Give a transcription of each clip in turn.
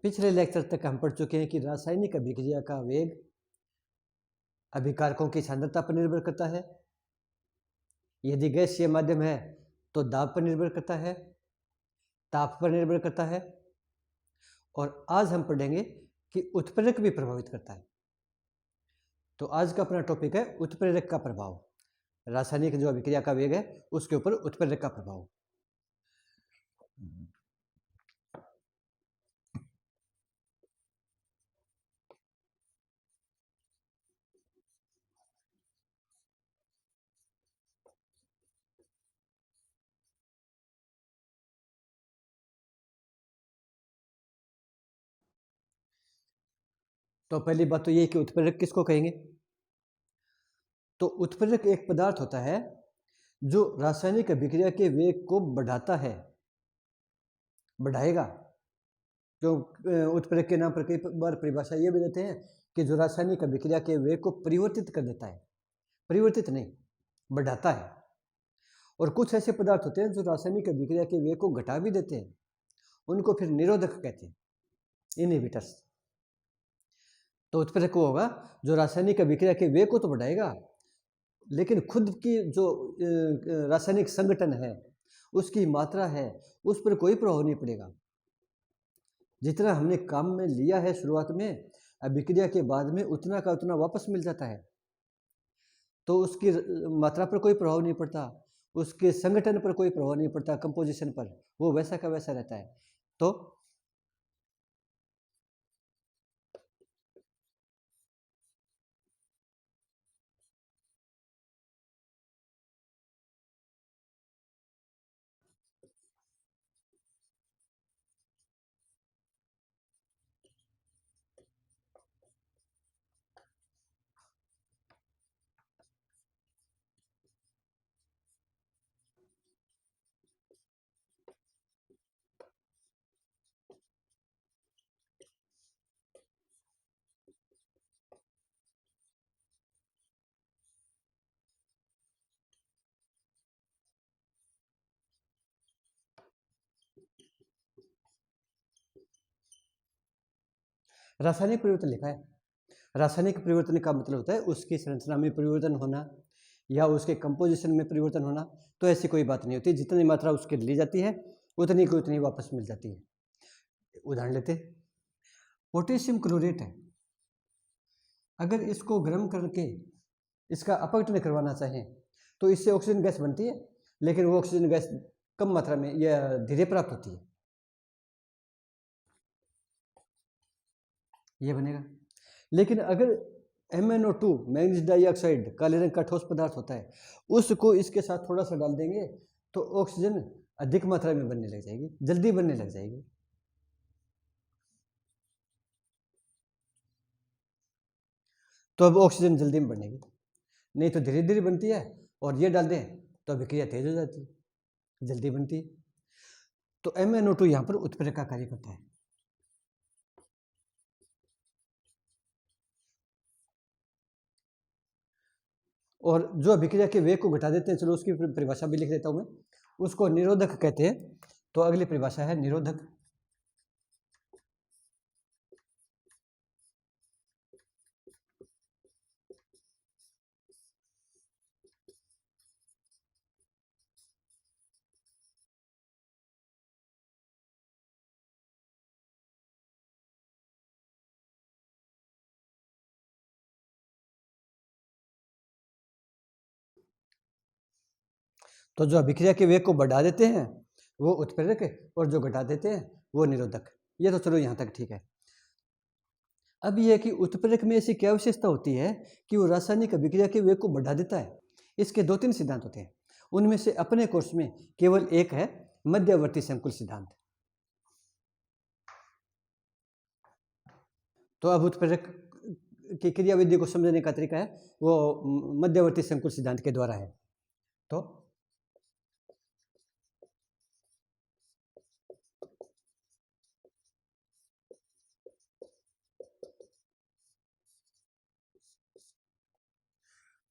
पिछले लेक्चर तक हम पढ़ चुके हैं कि रासायनिक अभिक्रिया का वेग अभिकारकों की सांद्रता पर निर्भर करता है। यदि गैसीय माध्यम है तो दाब पर निर्भर करता है, ताप पर निर्भर करता है। और आज हम पढ़ेंगे कि उत्प्रेरक भी प्रभावित करता है। तो आज का अपना टॉपिक है उत्प्रेरक का प्रभाव। रासायनिक जो अभिक्रिया का वेग है उसके ऊपर उत्प्रेरक का प्रभाव। तो पहली बात तो ये कि उत्प्रेरक किसको कहेंगे। तो उत्प्रेरक एक पदार्थ होता है जो रासायनिक अभिक्रिया के वेग को बढ़ाता है, बढ़ाएगा। जो उत्प्रेरक के नाम पर कई बार परिभाषा ये भी देते हैं कि जो रासायनिक अभिक्रिया के वेग को परिवर्तित कर देता है, परिवर्तित नहीं, बढ़ाता है। और कुछ ऐसे पदार्थ होते हैं जो रासायनिक अभिक्रिया के वेग को घटा भी देते हैं, उनको फिर निरोधक कहते हैं, इनहिबिटर्स। तो उत्प्रेरक वो होगा जो रासायनिक अभिक्रिया के वेग को तो बढ़ाएगा, लेकिन खुद की जो रासायनिक संगठन है, उसकी मात्रा है, उस पर कोई प्रभाव नहीं पड़ेगा। जितना हमने काम में लिया है शुरुआत में, अभिक्रिया के बाद में उतना का उतना वापस मिल जाता है। तो उसकी मात्रा पर कोई प्रभाव नहीं पड़ता, उसके संगठन पर कोई प्रभाव नहीं पड़ता, कंपोजिशन पर, वो वैसा का वैसा रहता है। तो रासायनिक परिवर्तन लिखा है। रासायनिक परिवर्तन का मतलब होता है उसकी संरचना में परिवर्तन होना या उसके कंपोजिशन में परिवर्तन होना। तो ऐसी कोई बात नहीं होती, जितनी मात्रा उसके ली जाती है उतनी को उतनी वापस मिल जाती है। उदाहरण लेते, पोटेशियम क्लोरेट है, अगर इसको गर्म करके इसका अपघटन करवाना चाहें तो इससे ऑक्सीजन गैस बनती है, लेकिन वो ऑक्सीजन गैस कम मात्रा में या धीरे प्राप्त होती है, ये बनेगा। लेकिन अगर MnO2 मैग्नीज डाइऑक्साइड काले रंग का ठोस पदार्थ होता है, उसको इसके साथ थोड़ा सा डाल देंगे तो ऑक्सीजन अधिक मात्रा में बनने लग जाएगी, जल्दी बनने लग जाएगी। तो अब ऑक्सीजन जल्दी में बनेगी, नहीं तो धीरे धीरे बनती है, और ये डाल दें तो अभिक्रिया तेज हो जाती है, जल्दी बनती है। तो MnO2 यहाँ पर उत्प्रेरक का कार्य करता है। और जो अभिक्रिया के वेग को घटा देते हैं, चलो उसकी परिभाषा भी लिख देता हूं मैं, उसको निरोधक कहते हैं। तो अगली परिभाषा है निरोधक। तो जो अभिक्रिया के वेग को बढ़ा देते हैं वो उत्प्रेरक है, और जो घटा देते हैं वो निरोधक। ये तो चलो यहाँ तक ठीक है। अब यह कि उत्प्रेरक में ऐसी क्या विशेषता होती है कि वो रासायनिक अभिक्रिया के वेग को बढ़ा देता है। इसके 2-3 सिद्धांत होते हैं, उनमें से अपने कोर्स में केवल एक है मध्यवर्ती संकुल सिद्धांत। तो अब उत्प्रेरक की क्रियाविधि को समझने का तरीका है वो मध्यवर्ती संकुल सिद्धांत के द्वारा है। तो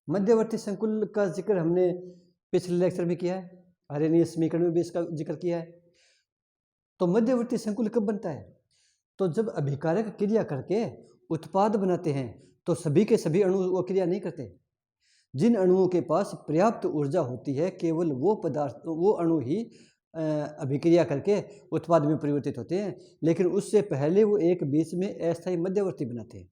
मध्यवर्ती संकुल का जिक्र हमने पिछले लेक्चर में किया है, आर्यनीय समीकरण में भी इसका जिक्र किया है। तो मध्यवर्ती संकुल कब बनता है? तो जब अभिकारक क्रिया करके उत्पाद बनाते हैं तो सभी के सभी अणु वो क्रिया नहीं करते। जिन अणुओं के पास पर्याप्त ऊर्जा होती है केवल वो पदार्थ वो अणु ही अभिक्रिया करके उत्पाद में परिवर्तित होते हैं, लेकिन उससे पहले वो एक बीच में अस्थायी मध्यवर्ती बनाते हैं।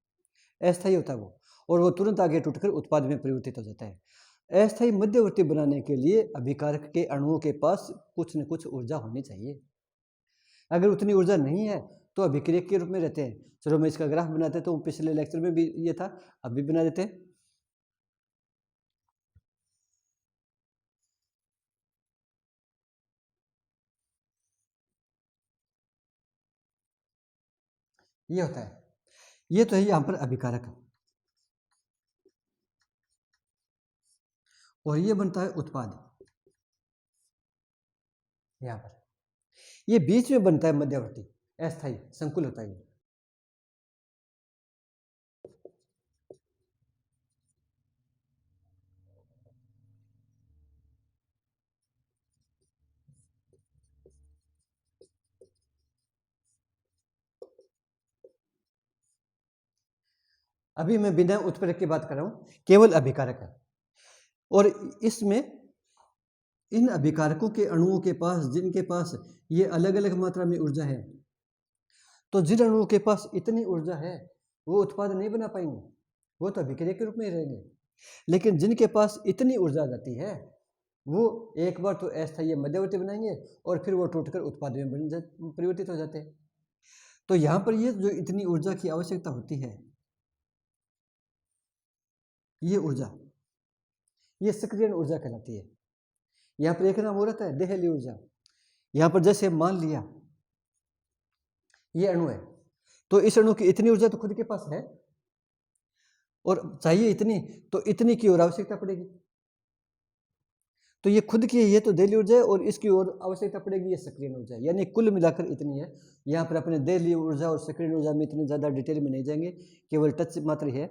अस्थायी होता है वो, और वो तुरंत आगे टूटकर उत्पाद में परिवर्तित हो जाता है। अस्थायी मध्यवर्ती बनाने के लिए अभिकारक के अणुओं के पास कुछ न कुछ ऊर्जा होनी चाहिए। अगर उतनी ऊर्जा नहीं है तो अभिक्रियक के रूप में रहते हैं। चलो मैं इसका ग्राफ बनाते तो पिछले लेक्चर में भी ये था, अभी बना देते हैं। ये होता है, ये तो है यहाँ पर अभिकारक, और ये बनता है उत्पाद यहाँ पर। ये बीच में बनता है मध्यवर्ती, अस्थायी संकुल होता है ये। अभी मैं बिना उत्प्रेरक की बात कर रहा हूं, केवल अभिकारक है। और इसमें इन अभिकारकों के अणुओं के पास जिनके पास ये अलग अलग मात्रा में ऊर्जा है, तो जिन अणुओं के पास इतनी ऊर्जा है वो उत्पाद नहीं बना पाएंगे, वो तो अभिक्रिया के रूप में ही रहेंगे। लेकिन जिनके पास इतनी ऊर्जा आ जाती है वो एक बार तो अस्थायी मध्यवर्ती बनाएंगे और फिर वो टूटकर उत्पाद में परिवर्तित हो जाते हैं। तो यहाँ पर ये जो इतनी ऊर्जा की आवश्यकता होती है, ये ऊर्जा, ये सक्रियण ऊर्जा कहलाती है। यहाँ पर एक नाम हो रहता है देहली ऊर्जा। यहाँ पर जैसे मान लिया ये अणु है, तो इस अणु की इतनी ऊर्जा तो खुद के पास है और चाहिए इतनी, तो इतनी की और आवश्यकता पड़ेगी। तो ये खुद की ये तो देहली ऊर्जा है और इसकी और आवश्यकता पड़ेगी ये सक्रियण ऊर्जा, यानी कुल मिलाकर इतनी है। यहाँ पर अपने देहली ऊर्जा और सक्रियण ऊर्जा में इतनी ज़्यादा डिटेल में नहीं जाएंगे, केवल टच मात्र है।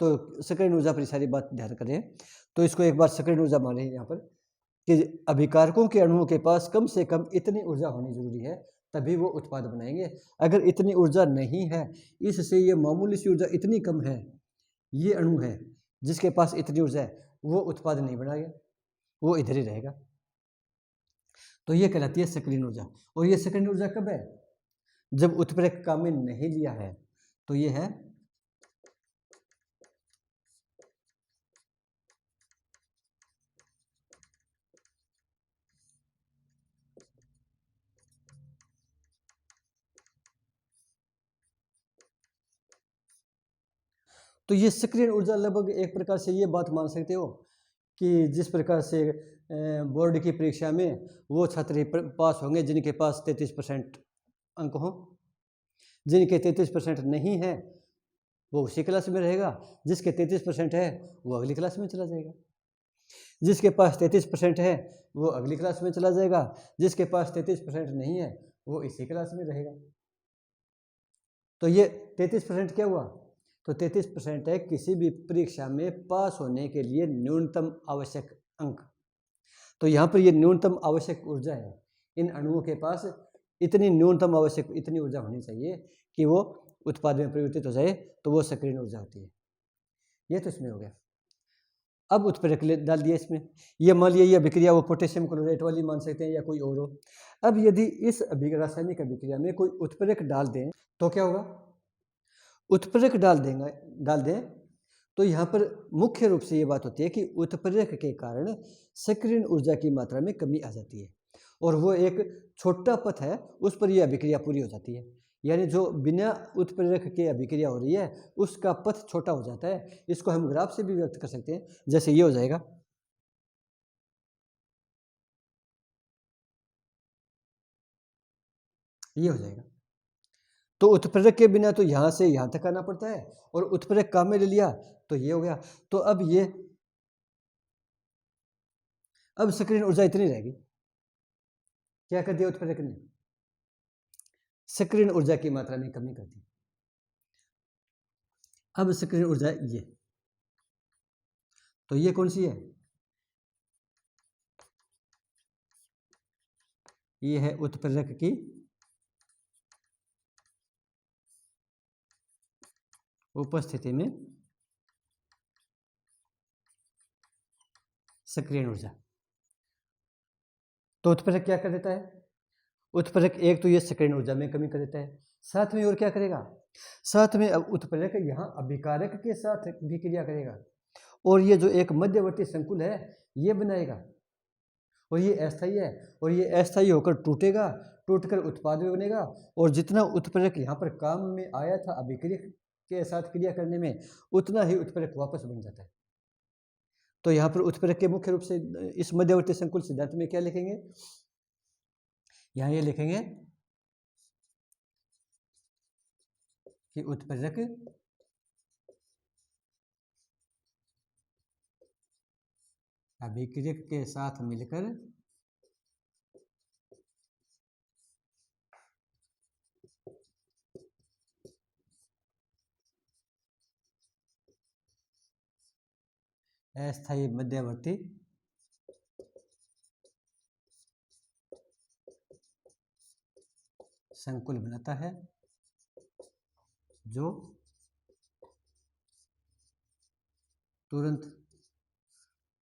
तो सक्रियण ऊर्जा पर सारी बात ध्यान करें। तो इसको एक बार सक्रियण ऊर्जा माने यहाँ पर कि अभिकारकों के अणुओं के पास कम से कम इतनी ऊर्जा होनी जरूरी है, तभी वो उत्पाद बनाएंगे। अगर इतनी ऊर्जा नहीं है, इससे ये मामूली सी ऊर्जा इतनी कम है, ये अणु है जिसके पास इतनी ऊर्जा है, वो उत्पाद नहीं बनाएगा, वो इधर ही रहेगा। तो ये कहलाती है सक्रियण ऊर्जा। और ये सक्रियण ऊर्जा कब है? जब उत्प्रेरक काम में नहीं लिया है। तो ये है तो ये सक्रियण ऊर्जा लगभग एक प्रकार से ये बात मान सकते हो कि जिस प्रकार से बोर्ड की परीक्षा में वो छात्र पास होंगे जिनके पास 33% अंक हों, जिनके 33% नहीं है वो उसी क्लास में रहेगा, जिसके 33% है वो अगली क्लास में चला जाएगा, जिसके पास 33% है वो अगली क्लास में चला जाएगा, जिसके पास 33% नहीं है वो इसी क्लास में रहेगा। तो ये 33% क्या हुआ? तो 33% है किसी भी परीक्षा में पास होने के लिए न्यूनतम आवश्यक अंक। तो यहाँ पर ये न्यूनतम आवश्यक ऊर्जा है, इन अणुओं के पास इतनी न्यूनतम आवश्यक इतनी ऊर्जा होनी चाहिए कि वो उत्पाद में परिवर्तित हो जाए, तो वो सक्रियण ऊर्जा होती है। ये तो इसमें हो गया। अब उत्प्रेरक डाल दिया इसमें, ये मान लिया ये अभिक्रिया वो पोटेशियम क्लोराइड वाली मान सकते हैं या कोई और हो। अब यदि इस रासायनिक अभिक्रिया में कोई उत्प्रेरक डाल दें तो क्या होगा? उत्प्रेरक डाल दें तो यहाँ पर मुख्य रूप से ये बात होती है कि उत्प्रेरक के कारण सक्रियण ऊर्जा की मात्रा में कमी आ जाती है और वो एक छोटा पथ है उस पर यह अभिक्रिया पूरी हो जाती है। यानी जो बिना उत्प्रेरक के अभिक्रिया हो रही है उसका पथ छोटा हो जाता है। इसको हम ग्राफ से भी व्यक्त कर सकते हैं, जैसे ये हो जाएगा, ये हो जाएगा। तो उत्प्रेरक के बिना तो यहाँ से यहाँ तक आना पड़ता है और उत्प्रेरक काम में ले लिया तो ये हो गया। तो अब सक्रियण ऊर्जा इतनी रहेगी। क्या कर दिया उत्प्रेरक ने? सक्रियण ऊर्जा की मात्रा में कमी कर दी। अब सक्रियण ऊर्जा ये, तो ये कौन सी है? ये है उत्प्रेरक की उपस्थिति में सक्रियण ऊर्जा। तो उत्प्रेरक क्या कर देता है? उत्प्रेरक एक तो ये सक्रियण ऊर्जा में कमी कर देता है, साथ में और क्या करेगा? साथ में अब उत्प्रेरक यहाँ अभिकारक के साथ भी क्रिया करेगा और ये जो एक मध्यवर्ती संकुल है ये बनाएगा और ये अस्थायी है और ये अस्थायी होकर टूटेगा, टूटकर उत्पाद भी बनेगा और जितना उत्प्रेरक यहाँ पर काम में आया था अभिक्रियक के साथ क्रिया करने में उतना ही उत्प्रेरक वापस बन जाता है। तो यहाँ पर उत्प्रेरक के मुख्य रूप से इस मध्यवर्ती संकुल सिद्धांत में क्या लिखेंगे? यहाँ ये लिखेंगे कि उत्प्रेरक अभिक्रियक के साथ मिलकर अस्थायी मध्यवर्ती संकुल बनाता है जो तुरंत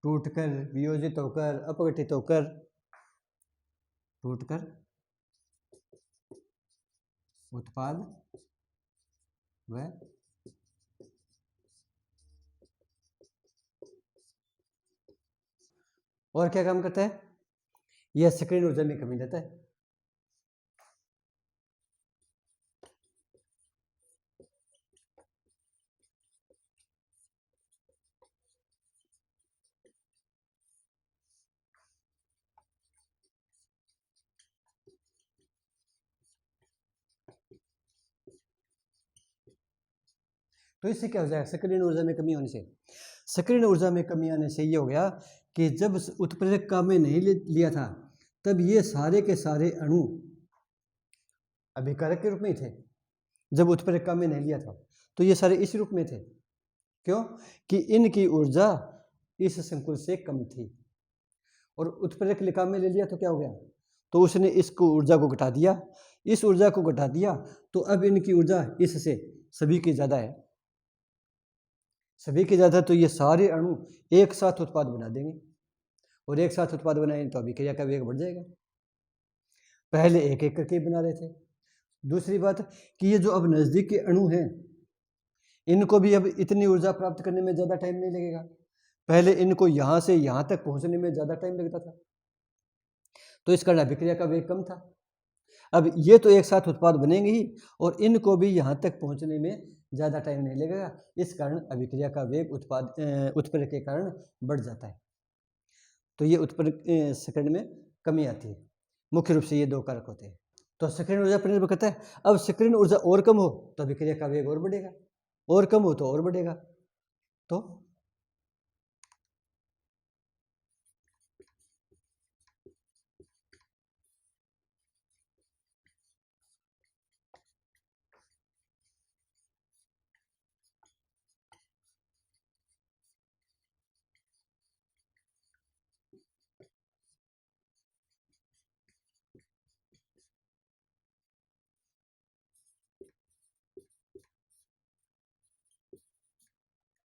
टूटकर, वियोजित होकर, अपघटित होकर, टूटकर उत्पाद व और क्या काम करता है? यह सक्रियण ऊर्जा में कमी देता है। तो इससे क्या हो जाएगा? सक्रियण ऊर्जा में कमी होने से, सक्रियण ऊर्जा में कमी आने से ये हो गया कि जब उत्प्रेरक काम में नहीं लिया था तब ये सारे के सारे अणु अभिकारक के रूप में ही थे। जब उत्प्रेरक काम में नहीं लिया था तो ये सारे इस रूप में थे। क्यों? कि इनकी ऊर्जा इस संकुल से कम थी और उत्प्रेरक काम में ले लिया तो क्या हो गया? तो उसने इसको ऊर्जा को घटा दिया, इस ऊर्जा को घटा दिया तो अब इनकी ऊर्जा इससे सभी की ज़्यादा है, सभी की ज़्यादा। तो ये सारे अणु एक साथ उत्पाद बना देंगे और एक साथ उत्पाद बनाएंगे तो अभिक्रिया का वेग बढ़ जाएगा। पहले एक एक करके बना रहे थे। दूसरी बात कि ये जो अब नज़दीक के अणु हैं इनको भी अब इतनी ऊर्जा प्राप्त करने में ज़्यादा टाइम नहीं लगेगा। पहले इनको यहाँ से यहाँ तक पहुँचने में ज़्यादा टाइम लगता था तो इस कारण अभिक्रिया का वेग कम था। अब ये तो एक साथ उत्पाद बनेंगे ही और इनको भी यहाँ तक पहुँचने में ज़्यादा टाइम नहीं लगेगा, इस कारण अभिक्रिया का वेग उत्प्रेरक के कारण बढ़ जाता है। तो ये उत्प्रेरक सक्रियण में कमी आती है। मुख्य रूप से ये दो कारक होते हैं। तो सक्रियण ऊर्जा पर निर्भर करता है। अब सक्रियण ऊर्जा और कम हो तो अभिक्रिया का वेग और बढ़ेगा, और कम हो तो और बढ़ेगा। तो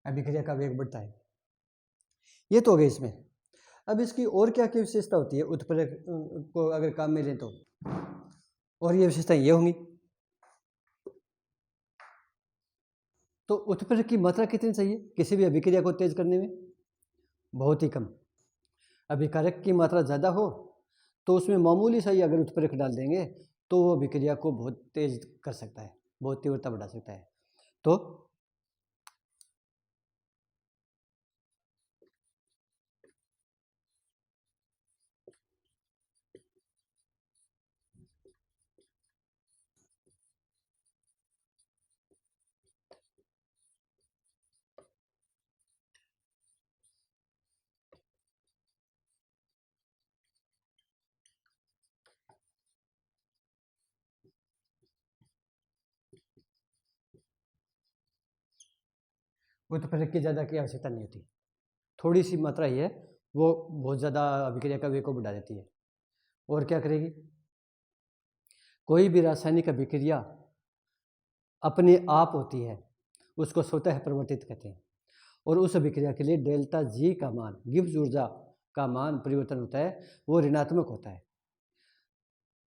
अभिक्रिया का वेग बढ़ता है। ये तो हो गया इसमें। अब इसकी और क्या क्या विशेषता होती है उत्प्रेरक को अगर काम में लें तो, और ये विशेषताएं ये होंगी। तो उत्प्रेरक की मात्रा कितनी चाहिए किसी भी अभिक्रिया को तेज करने में? बहुत ही कम। अभिकारक की मात्रा ज़्यादा हो तो उसमें मामूली सा ही अगर उत्प्रेरक डाल देंगे तो वो अभिक्रिया को बहुत तेज कर सकता है, बहुत तीव्रता बढ़ा सकता है। तो उत्प्रेरक की ज़्यादा की आवश्यकता नहीं होती, थोड़ी सी मात्रा ही है, वो बहुत ज़्यादा अभिक्रिया का वेग को बढ़ा देती है। और क्या करेगी? कोई भी रासायनिक अभिक्रिया अपने आप होती है उसको स्वतः परिवर्तित कहते हैं। और उस अभिक्रिया के लिए डेल्टा जी का मान, गिब्स ऊर्जा का मान परिवर्तन होता है, वो ऋणात्मक होता है।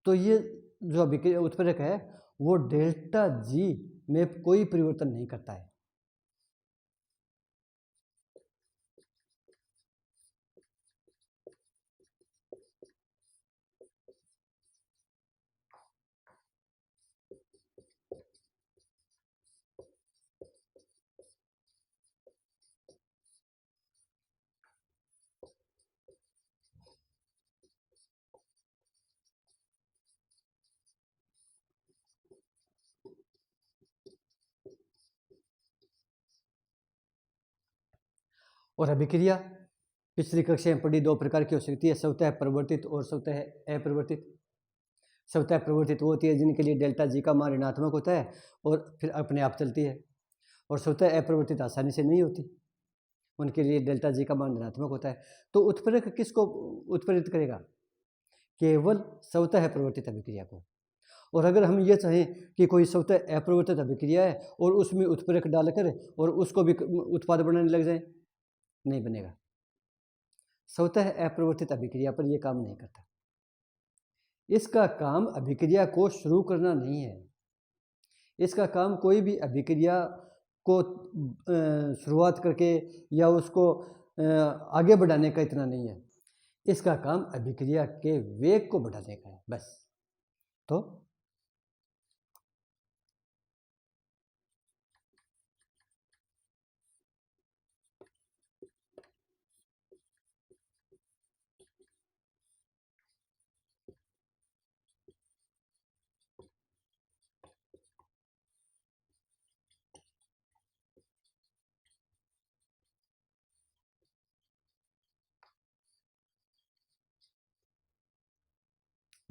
तो ये जो अभिक्रिया उत्प्रेरक है वो डेल्टा जी में कोई परिवर्तन नहीं करता है। और अभिक्रिया पिछली कक्षा में पढ़ी दो प्रकार की हो सकती है, स्वतः परिवर्तित और स्वतः अपरिवर्तित। स्वतः परिवर्तित वो होती है जिनके लिए डेल्टा जी का मान ऋणात्मक होता है और फिर अपने आप चलती है, और स्वतः अपरिवर्तित आसानी से नहीं होती, उनके लिए डेल्टा जी का मान ऋणात्मक होता है। तो उत्प्रेरक किसको उत्प्रेरित करेगा? केवल स्वतः परिवर्तित अभिक्रिया को। और अगर हम ये चाहें कि कोई स्वतः अपरिवर्तित अभिक्रिया है और उसमें उत्प्रेरक डालकर और उसको भी उत्पाद बनाने लग जाए, नहीं बनेगा। स्वतः अपरिवर्तित अभिक्रिया पर यह काम नहीं करता। इसका काम अभिक्रिया को शुरू करना नहीं है, इसका काम कोई भी अभिक्रिया को शुरुआत करके या उसको आगे बढ़ाने का इतना नहीं है, इसका काम अभिक्रिया के वेग को बढ़ाने का है बस। तो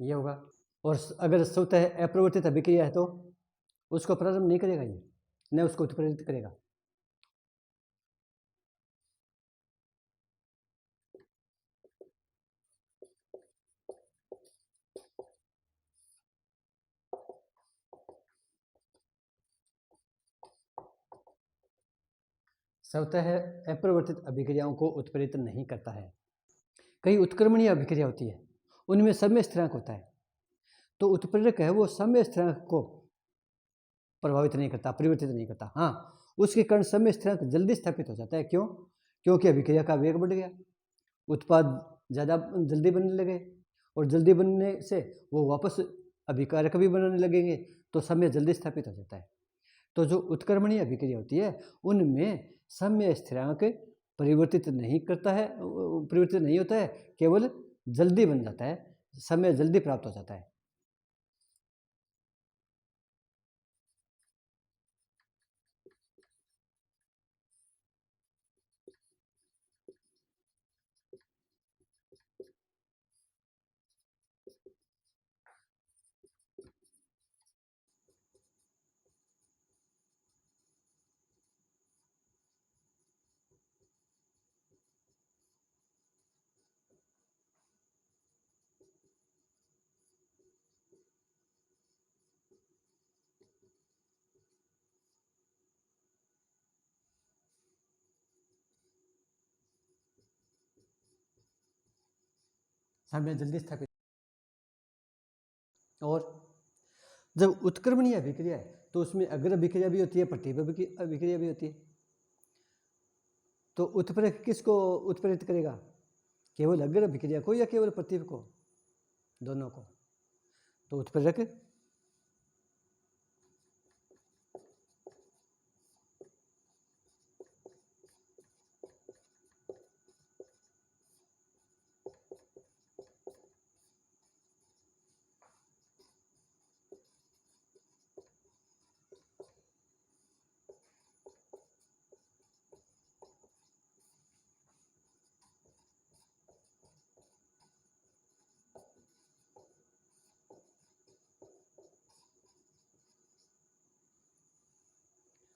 ये होगा। और अगर स्वतः अपरिवर्तित अभिक्रिया है तो उसको प्रारंभ नहीं करेगा ये, न उसको उत्प्रेरित करेगा। स्वतः अपरिवर्तित अभिक्रियाओं को उत्प्रेरित नहीं करता है। कई उत्क्रमणीय अभिक्रिया होती है, उनमें समय स्थिरांक होता है, तो उत्प्रेरक है वो समय स्थिरांक को प्रभावित नहीं करता, परिवर्तित नहीं करता। हाँ, उसके कारण समय स्थिरांक जल्दी स्थापित हो जाता है। क्यों? क्योंकि अभिक्रिया का वेग बढ़ गया, उत्पाद ज़्यादा जल्दी बनने लगे, और जल्दी बनने से वो वापस अभिकारक भी बनाने लगेंगे, तो समय जल्दी स्थापित हो जाता है। तो जो उत्क्रमणीय अभिक्रिया होती है उनमें समय स्थिरांक परिवर्तित नहीं करता है, परिवर्तित नहीं होता है, केवल जल्दी बन जाता है, समय जल्दी प्राप्त हो जाता है। समय जल्दी स्थापित। और जब उत्क्रमणीय अभिक्रिया है तो उसमें अग्र अभिक्रिया भी होती है, प्रतिभ अभिक्रिया भी होती है। तो उत्प्रेरक किसको उत्प्रेरित करेगा? केवल अग्र अभिक्रिया को या केवल प्रतिभ को? दोनों को। तो उत्प्रेरक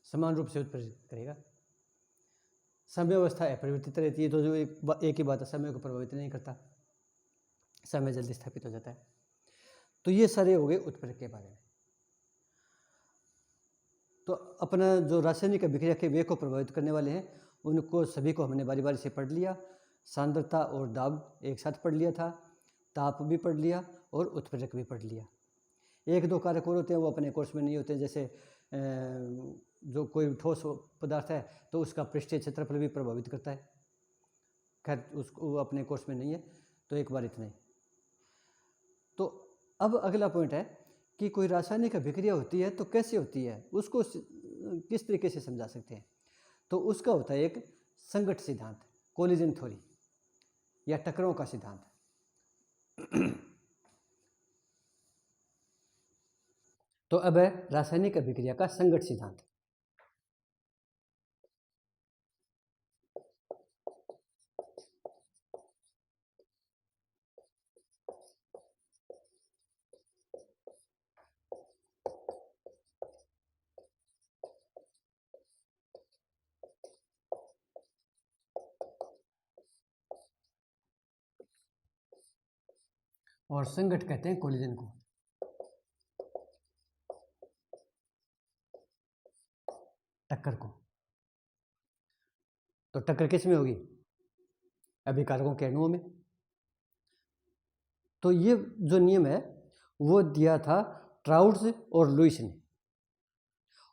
समान रूप से उत्प्रेरित करेगा। समय अवस्था अपरिवर्तित रहती है, तो जो एक ही बात है, समय को प्रभावित नहीं करता, समय जल्दी स्थापित हो जाता है। तो ये सारे हो गए उत्प्रेरक के बारे में। तो अपना जो रासायनिक अभिक्रिया के वेग को प्रभावित करने वाले हैं उनको सभी को हमने बारी बारी से पढ़ लिया। सांद्रता और दाब एक साथ पढ़ लिया था, ताप भी पढ़ लिया और उत्प्रेरक भी पढ़ लिया। एक दो कारक और होते हैं वो अपने कोर्स में नहीं होते, जैसे जो कोई ठोस पदार्थ है तो उसका पृष्ठीय क्षेत्रफल भी प्रभावित करता है। खैर उसको अपने कोर्स में नहीं है, तो एक बार इतना ही। तो अब अगला पॉइंट है कि कोई रासायनिक अभिक्रिया होती है तो कैसे होती है, उसको किस तरीके से समझा सकते हैं। तो उसका होता है एक संगत सिद्धांत, कोलिजन थ्योरी या टकराव का सिद्धांत। तो अब है रासायनिक अभिक्रिया का संगत सिद्धांत। और संगत कहते हैं कोलिजन को। टक्कर को। तो टक्कर किस में होगी? अभिकारकों के अणुओं में। तो ये जो नियम है वो दिया था ट्राउट्स और लुईस ने,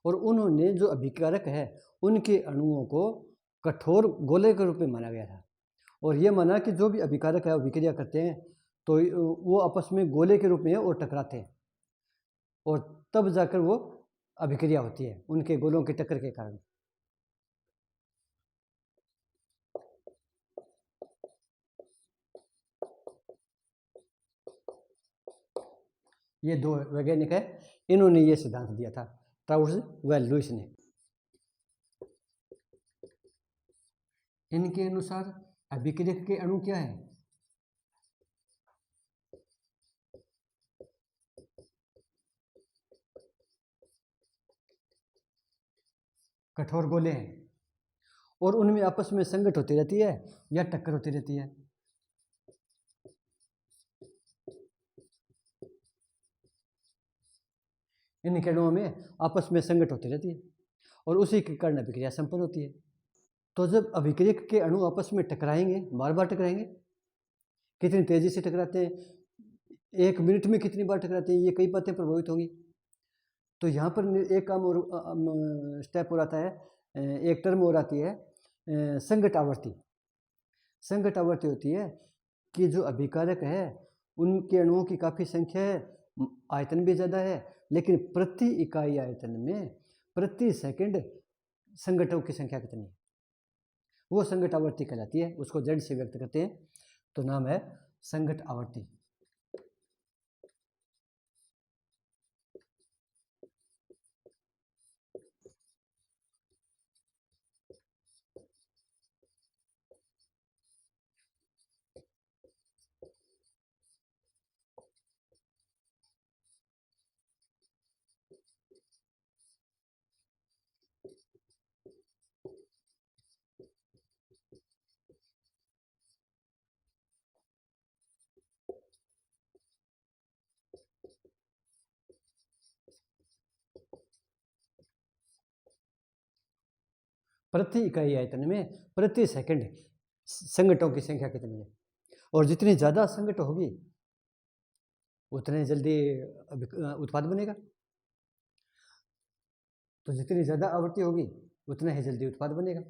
और उन्होंने जो अभिकारक है उनके अणुओं को कठोर गोले के रूप में माना गया था, और ये माना कि जो भी अभिकारक है अभिक्रिया करते हैं तो वो आपस में गोले के रूप में और टकराते हैं, और तब जाकर वो अभिक्रिया होती है उनके गोलों की टक्कर के कारण। ये दो वैज्ञानिक है, इन्होंने ये सिद्धांत दिया था, ट्राउट्स व लुईस ने। इनके अनुसार अभिक्रियक के अणु क्या है? कठोर गोले हैं, और उनमें आपस में संगत होती रहती है या टक्कर होती रहती है। इन अणुओं में आपस में संगत होती रहती है और उसी के कारण अभिक्रिया संपन्न होती है। तो जब अभिक्रियक के अणु आपस में टकराएंगे, बार बार टकराएंगे, कितनी तेजी से टकराते हैं, 1 मिनट में कितनी बार टकराते हैं, ये कई बातें प्रभावित होंगी। तो यहाँ पर एक काम और स्टेप और आता है, एक टर्म और आती है, संगत आवर्ती। संगत आवर्ती होती है कि जो अभिकारक है उनके अणुओं की काफ़ी संख्या है, आयतन भी ज़्यादा है, लेकिन प्रति इकाई आयतन में प्रति सेकंड संगठों की संख्या कितनी है, वो संगत आवर्ती कहलाती है। उसको Z से व्यक्त करते हैं, तो नाम है संगत आवर्ती। प्रति इकाई आयतन में प्रति सेकंड संगठों की संख्या कितनी है, और जितनी ज़्यादा संगठ होगी उतने जल्दी उत्पाद बनेगा। तो जितनी ज़्यादा आवृत्ति होगी उतना ही जल्दी उत्पाद बनेगा।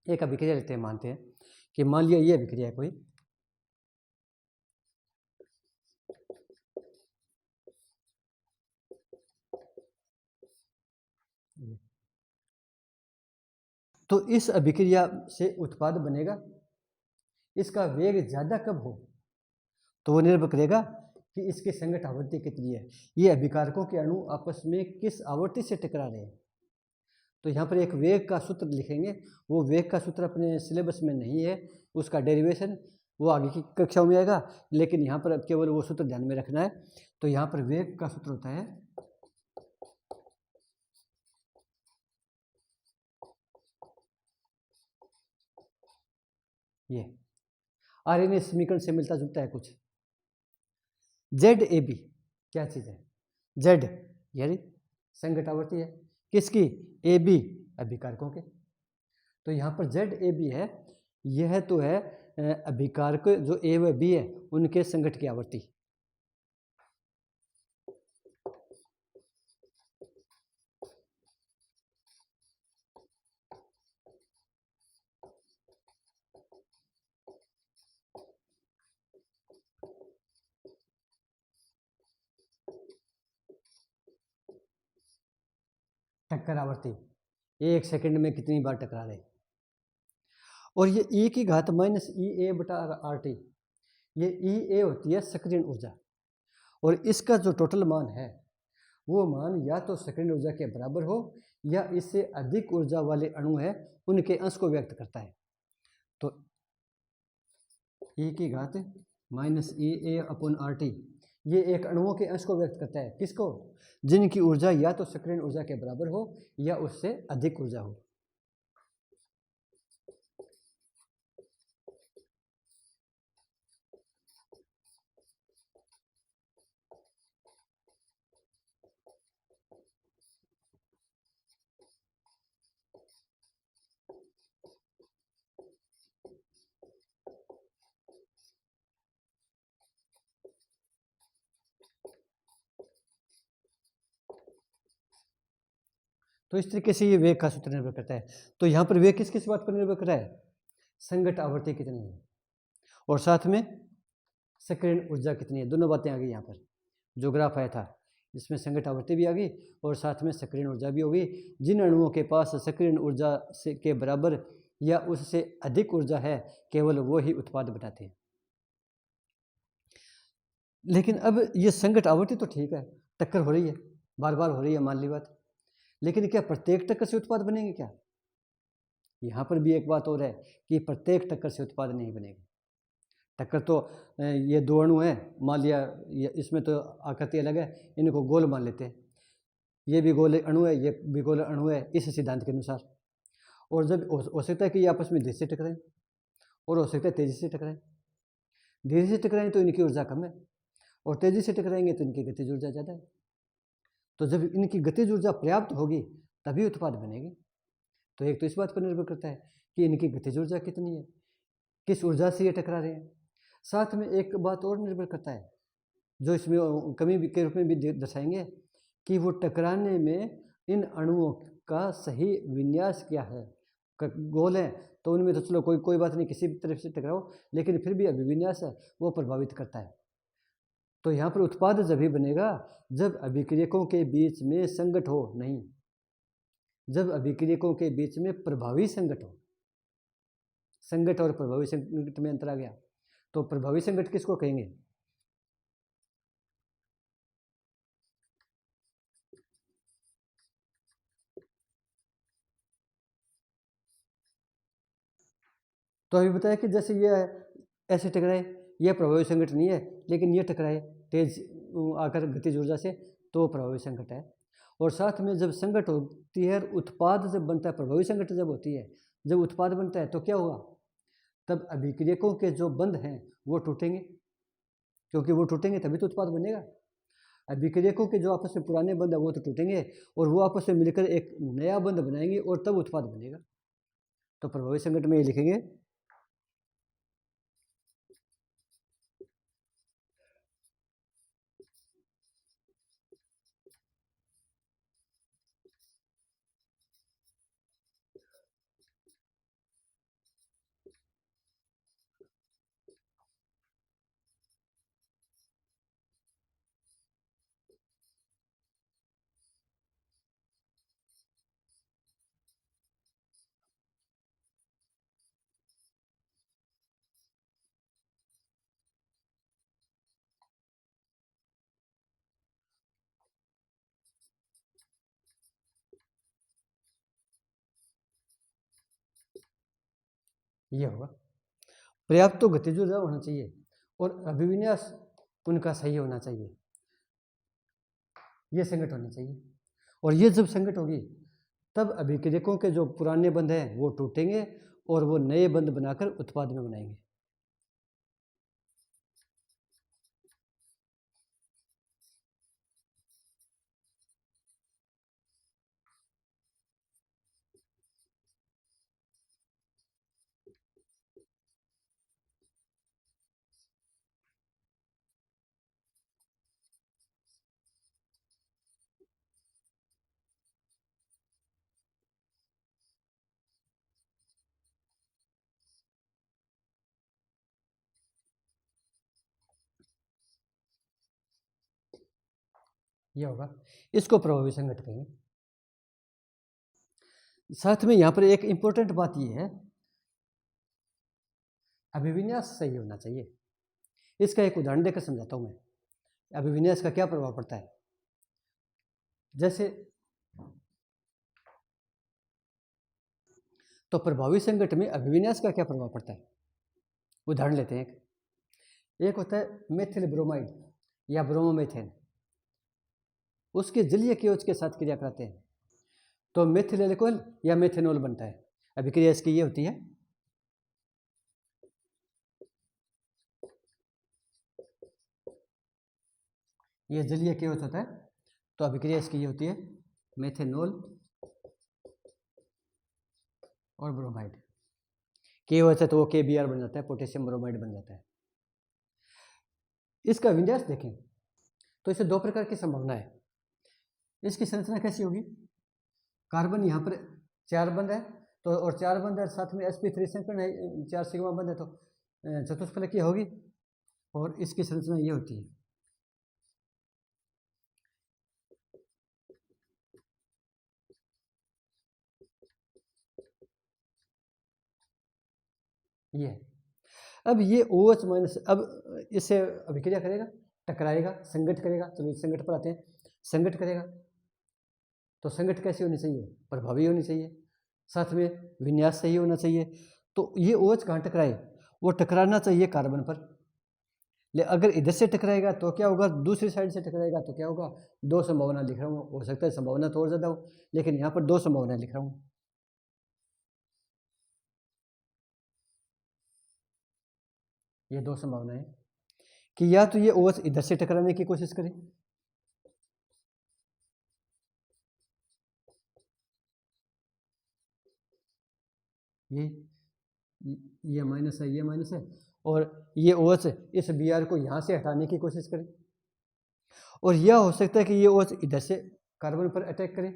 एक अभिक्रिया लेते हैं, मानते हैं कि मान लिया ये अभिक्रिया है कोई, तो इस अभिक्रिया से उत्पाद बनेगा। इसका वेग ज़्यादा कब हो तो वो निर्भर करेगा कि इसकी संगत आवृत्ति कितनी है, ये अभिकारकों के अणु आपस में किस आवृत्ति से टकरा रहे हैं। तो यहाँ पर एक वेग का सूत्र लिखेंगे, वो वेग का सूत्र अपने सिलेबस में नहीं है, उसका डेरिवेशन वो आगे की कक्षाओं में आएगा, लेकिन यहाँ पर अब केवल वो सूत्र ध्यान में रखना है। तो यहाँ पर वेग का सूत्र होता है ये, आरएनए समीकरण से मिलता जुलता है कुछ। ZAB क्या चीज़ है? Z यानी संगत आवृत्ति है, किसकी? ए बी अभिकारकों के। तो यहाँ पर जेड ए बी है, यह तो है अभिकारक जो ए व बी है उनके संघट की आवर्ती। टक्कर आवर्ती 1 सेकंड में कितनी बार टकरा रहे, और ये ई की घात माइनस ई ए बटा आर टी, ये ई ए होती है सक्रियण ऊर्जा, और इसका जो टोटल मान है वो मान या तो सक्रियण ऊर्जा के बराबर हो या इससे अधिक ऊर्जा वाले अणु है उनके अंश को व्यक्त करता है। तो ई की घात माइनस ई ए अपॉन आर टी, ये एक अणुओं के अंश को व्यक्त करता है, किसको? जिनकी ऊर्जा या तो सक्रियण ऊर्जा के बराबर हो या उससे अधिक ऊर्जा हो। तो इस तरीके से ये वेग का सूत्र निर्भर करता है। तो यहाँ पर वेग किस किस बात पर निर्भर कर रहा है? संघट आवर्ती कितनी है और साथ में सक्रियण ऊर्जा कितनी है, दोनों बातें आ गई यहाँ पर। जो ग्राफ आया था इसमें संघट आवर्ती भी आ गई और साथ में सक्रियण ऊर्जा भी होगी। जिन अणुओं के पास सक्रियण ऊर्जा से के बराबर या उससे अधिक ऊर्जा है केवल वो ही उत्पाद बनाते हैं। लेकिन अब ये संघट आवर्ती तो ठीक है, टक्कर हो रही है, बार बार हो रही है, मान ली बात, लेकिन क्या प्रत्येक टक्कर से उत्पाद बनेंगे क्या? यहाँ पर भी एक बात और है कि प्रत्येक टक्कर से उत्पाद नहीं बनेगा। टक्कर तो ये दो अणु हैं, मान लिया इसमें तो आकृति अलग है, इनको गोल मान लेते हैं, ये भी गोल अणु है, ये भी गोल अणु है इस सिद्धांत के अनुसार। और जब हो सकता है कि ये आपस में धीरे से टकराएं और हो सकता है तेजी से टकराएं। धीरे से टकराएं तो इनकी ऊर्जा कम है और तेजी से टकराएंगे तो इनकी गतिज ऊर्जा ज़्यादा है। तो जब इनकी गतिज ऊर्जा पर्याप्त होगी तभी उत्पाद बनेगी। तो एक तो इस बात पर निर्भर करता है कि इनकी गतिज ऊर्जा कितनी है, किस ऊर्जा से ये टकरा रहे हैं। साथ में एक बात और निर्भर करता है जो इसमें कमी के रूप में भी दर्शाएंगे कि वो टकराने में इन अणुओं का सही विन्यास क्या है। गोल है तो उनमें तो चलो कोई बात नहीं, किसी भी तरफ से टकराओ, लेकिन फिर भी अभिविन्यास है वो प्रभावित करता है। तो यहाँ पर उत्पाद जब भी बनेगा जब अभिक्रियकों के बीच में संघट हो, नहीं जब अभिक्रियकों के बीच में प्रभावी संघट हो। संघट और प्रभावी संघट में अंतर आ गया। तो प्रभावी संघट किसको कहेंगे? तो अभी बताया कि जैसे ये ऐसे टकराए, यह प्रभावी संघट नहीं है, लेकिन ये टकराए तेज आकर गतिज ऊर्जा से तो प्रभावी संघट है। और साथ में जब संघट होती है, उत्पाद जब बनता है, प्रभावी संघट जब होती है, जब उत्पाद बनता है तो क्या हुआ? तब अभिक्रियकों के जो बंध हैं वो टूटेंगे, क्योंकि वो टूटेंगे तभी तो उत्पाद बनेगा। अभिक्रियकों के जो आपस में पुराने बंध है वो तो टूटेंगे और वो आपस में मिलकर एक नया बंध बनाएंगे और तब उत्पाद बनेगा। तो प्रभावी संघट में ये लिखेंगे ये होगा पर्याप्त तो गतिज ऊर्जा होना चाहिए और अभिविन्यास उनका सही होना चाहिए, ये संघट होनी चाहिए। और ये जब संघट होगी तब अभिक्रियकों के जो पुराने बंध हैं वो टूटेंगे और वो नए बंध बनाकर उत्पाद में बनाएंगे। ये होगा, इसको प्रभावी संगत कहेंगे। साथ में यहाँ पर एक इंपॉर्टेंट बात ये है, अभिविन्यास सही होना चाहिए। इसका एक उदाहरण देकर समझाता हूँ मैं, अभिविन्यास का क्या प्रभाव पड़ता है। जैसे तो प्रभावी संगत में अभिविन्यास का क्या प्रभाव पड़ता है, उदाहरण लेते हैं। एक होता है मेथिल ब्रोमाइड या ब्रोमोमेथेन, उसके जलीय केओच के साथ क्रिया कराते हैं तो मेथिल एल्कोहल या मेथेनॉल बनता है। अभिक्रिया इसकी ये होती है, ये जलीय केओच होता है तो अभिक्रिया इसकी ये होती है मेथेनॉल और ब्रोमाइड। केओच है तो वो KBr बन जाता है, पोटेशियम ब्रोमाइड बन जाता है। इसका विन्यास देखें तो इसे दो प्रकार की संभावना है। इसकी संरचना कैसी होगी, कार्बन यहाँ पर 4 बंद है तो, और 4 बंद है साथ में sp3 संकरण है, 4 सिग्मा बंद है तो चतुष्फलकीय होगी। और इसकी संरचना ये होती है, ये। अब ये OH माइनस, अब इससे अभिक्रिया करेगा, टकराएगा, संगठ करेगा। चलो इस संगठ पर आते हैं। संगठ करेगा तो संगठ कैसी होनी चाहिए, प्रभावी होनी चाहिए, साथ में विन्यास सही होना चाहिए। तो ये OH कहाँ टकराए, वो टकराना चाहिए कार्बन पर। ले अगर इधर से टकराएगा तो क्या होगा, दूसरी साइड से टकराएगा तो क्या होगा, 2 संभावना लिख रहा हूँ। हो सकता है संभावना तो और ज़्यादा हो, लेकिन यहाँ पर 2 संभावना लिख रहा हूँ। ये 2 संभावनाएं कि या तो ये OH इधर से टकराने की कोशिश करे, ये माइनस है, ये माइनस है, और ये OH इस Br को यहाँ से हटाने की कोशिश करे। और यह हो सकता है कि ये OH इधर से कार्बन पर अटैक करे।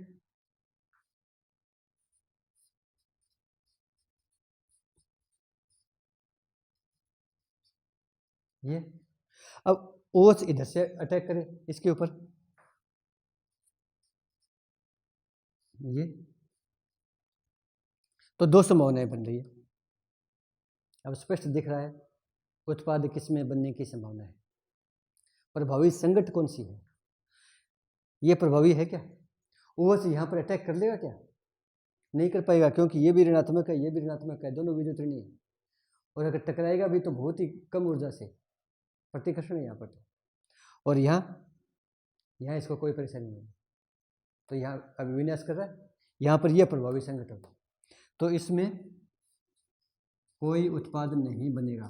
ये अब OH इधर से अटैक करे इसके ऊपर, ये तो 2 संभावनाएं बन रही है। अब स्पष्ट दिख रहा है उत्पाद किसमें बनने की संभावना है। प्रभावी संगठ कौन सी है, ये प्रभावी है क्या। OH यहाँ पर अटैक कर लेगा क्या, नहीं कर पाएगा, क्योंकि ये भी ऋणात्मक है, ये भी ऋणात्मक है, दोनों विद्युत ऋणी है। और अगर टकराएगा भी तो बहुत ही कम ऊर्जा से, प्रतिकर्षण है यहाँ पर तो। और यहाँ इसको कोई परेशानी नहीं, तो यहाँ अभिविन्यास कर रहा है, यहाँ पर यह प्रभावी संगठ होगा तो इसमें कोई उत्पाद नहीं बनेगा।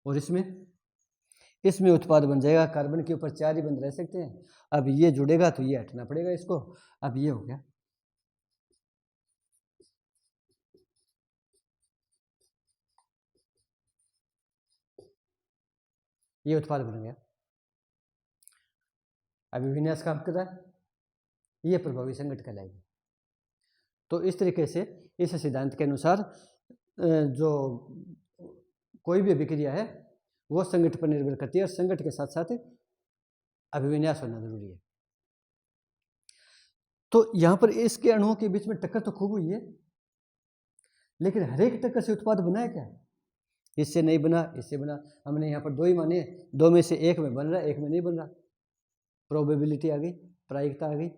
और इसमें उत्पाद बन जाएगा, कार्बन के ऊपर 4 ही बंद रह सकते हैं। अब ये जुड़ेगा तो ये हटना पड़ेगा इसको। अब ये हो गया, ये उत्पाद बन गया। अभिविन्यास काम कर रहा है, ये प्रभावी संगठ कहलाएगी। तो इस तरीके से इस सिद्धांत के अनुसार जो कोई भी अभिक्रिया है वो संगठ पर निर्भर करती है, और संगठ के साथ साथ अभिविन्यास होना जरूरी है। तो यहाँ पर इसके अणुओं के बीच में टक्कर तो खूब हुई है, लेकिन हर एक टक्कर से उत्पाद बना है क्या, इससे नहीं बना, इससे बना। हमने यहाँ पर 2 ही माने, 2 में से 1 में बन रहा है, 1 में नहीं बन रहा। प्रोबेबिलिटी आ गई, प्रायिकता आ गई।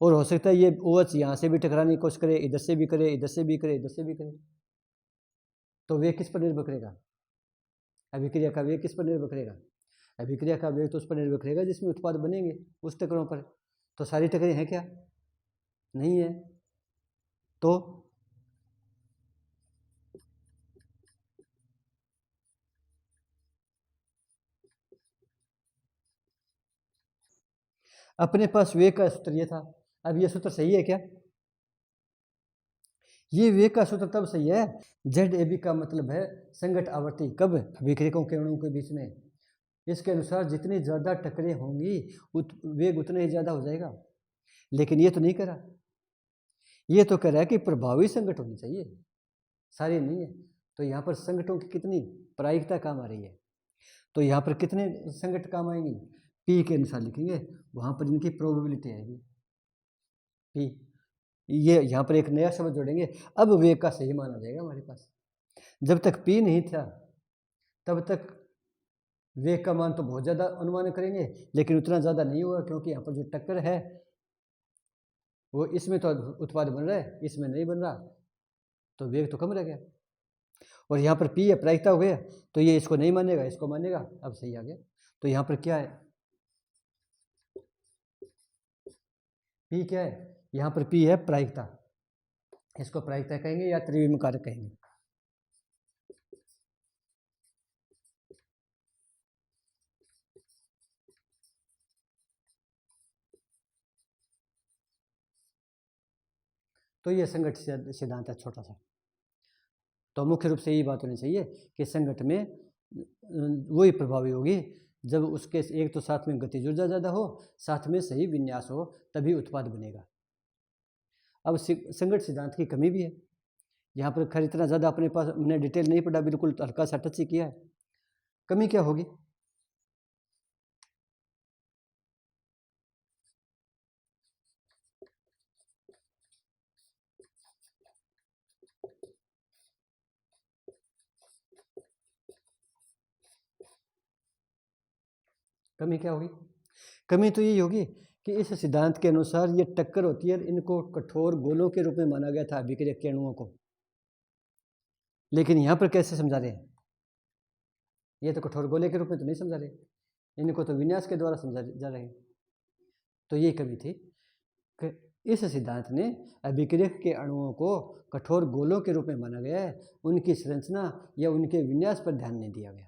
और हो सकता है ये OH यहाँ से भी टकराने की कोशिश करे, इधर से भी करे, इधर से भी करे, इधर से भी करे। तो वे किस पर निर्भर करेगा, अभिक्रिया का वेग किस पर निर्भर करेगा। अभिक्रिया का वेग तो उस पर निर्भर करेगा जिसमें उत्पाद बनेंगे, उस टक्करों पर। तो सारी टक्करें हैं क्या, नहीं है। तो अपने पास वेग का सूत्र ये था। अब ये सूत्र सही है क्या, ये वेग का सूत्र तब सही है ZAB का मतलब है संगठ आवर्ती, कब, अभिक्रियकों के अणुओं के बीच में। इसके अनुसार जितनी ज़्यादा टक्करें होंगी वेग उतना ही ज़्यादा हो जाएगा। लेकिन ये तो नहीं कह रहा, ये तो कह रहा है कि प्रभावी संगठ होनी चाहिए, सारी नहीं है। तो यहाँ पर संगठों की कितनी, प्रायिकता काम आ रही है। तो यहाँ पर कितने संगत काम आएंगे, पी के अनुसार लिखेंगे, वहाँ पर इनकी प्रोबेबिलिटी आएगी पी। ये यहाँ पर एक नया शब्द जोड़ेंगे, अब वेग का सही मान आ जाएगा हमारे पास। जब तक पी नहीं था तब तक वेग का मान तो बहुत ज़्यादा अनुमान करेंगे, लेकिन उतना ज़्यादा नहीं होगा, क्योंकि यहाँ पर जो टक्कर है वो इसमें तो उत्पाद बन रहा है, इसमें नहीं बन रहा, तो वेग तो कम रह गया। और यहाँ पर पी है, प्रायिकता हो गया, तो ये इसको नहीं मानेगा, इसको मानेगा, अब सही आ गया। तो यहाँ पर क्या है, पी क्या है, यहाँ पर पी है प्रायिकता, इसको प्रायिकता कहेंगे या त्रिविम कारक कहेंगे। तो ये संगत सिद्धांत है छोटा सा। तो मुख्य रूप से यही बात होनी चाहिए कि संगत में वही प्रभावी होगी जब उसके एक तो साथ में गतिज ऊर्जा ज़्यादा हो, साथ में सही विन्यास हो, तभी उत्पाद बनेगा। अब संगत सिद्धांत की कमी भी है यहाँ पर, खैर इतना ज़्यादा अपने पास हमने डिटेल नहीं पढ़ा, बिल्कुल हल्का सा टच ही किया है। कमी क्या होगी, कमी क्या होगी, कमी तो यही होगी कि इस सिद्धांत के अनुसार ये टक्कर होती है, इनको कठोर गोलों के रूप में माना गया था विकिरक के अणुओं को, लेकिन यहाँ पर कैसे समझा रहे हैं, ये तो कठोर गोले के रूप में तो नहीं समझा रहे, इनको तो विन्यास के द्वारा समझा जा रहे हैं। तो ये कमी थी कि इस सिद्धांत ने अभिक्रियक के अणुओं को कठोर गोलों के रूप में माना गया है, उनकी संरचना या उनके विन्यास पर ध्यान नहीं दिया गया।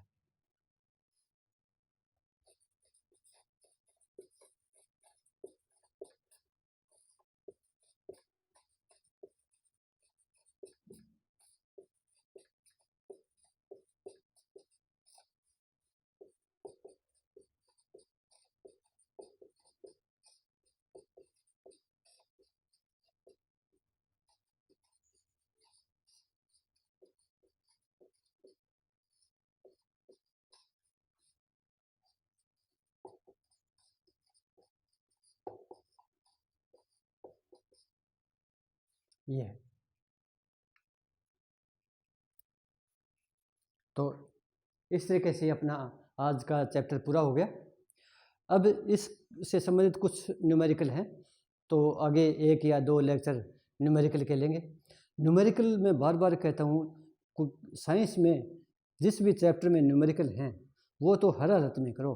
ये है। तो इस तरीके से अपना आज का चैप्टर पूरा हो गया। अब इससे संबंधित कुछ न्यूमेरिकल हैं, तो आगे 1 या 2 लेक्चर न्यूमेरिकल के लेंगे। न्यूमेरिकल में बार बार कहता हूँ, साइंस में जिस भी चैप्टर में न्यूमेरिकल हैं वो तो हर हालत में करो,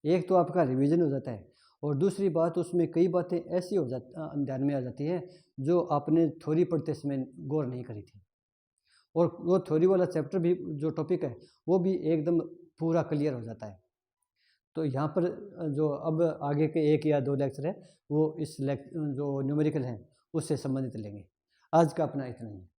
एक तो आपका रिवीजन हो जाता है, और दूसरी बात उसमें कई बातें ऐसी हो ध्यान में आ जाती हैं जो आपने थ्योरी पढ़ते समय गौर नहीं करी थी, और वो थ्योरी वाला चैप्टर भी जो टॉपिक है वो भी एकदम पूरा क्लियर हो जाता है। तो यहाँ पर जो अब आगे के 1 या 2 लेक्चर है वो इस जो न्यूमेरिकल हैं उससे संबंधित लेंगे। आज का अपना इतना ही है।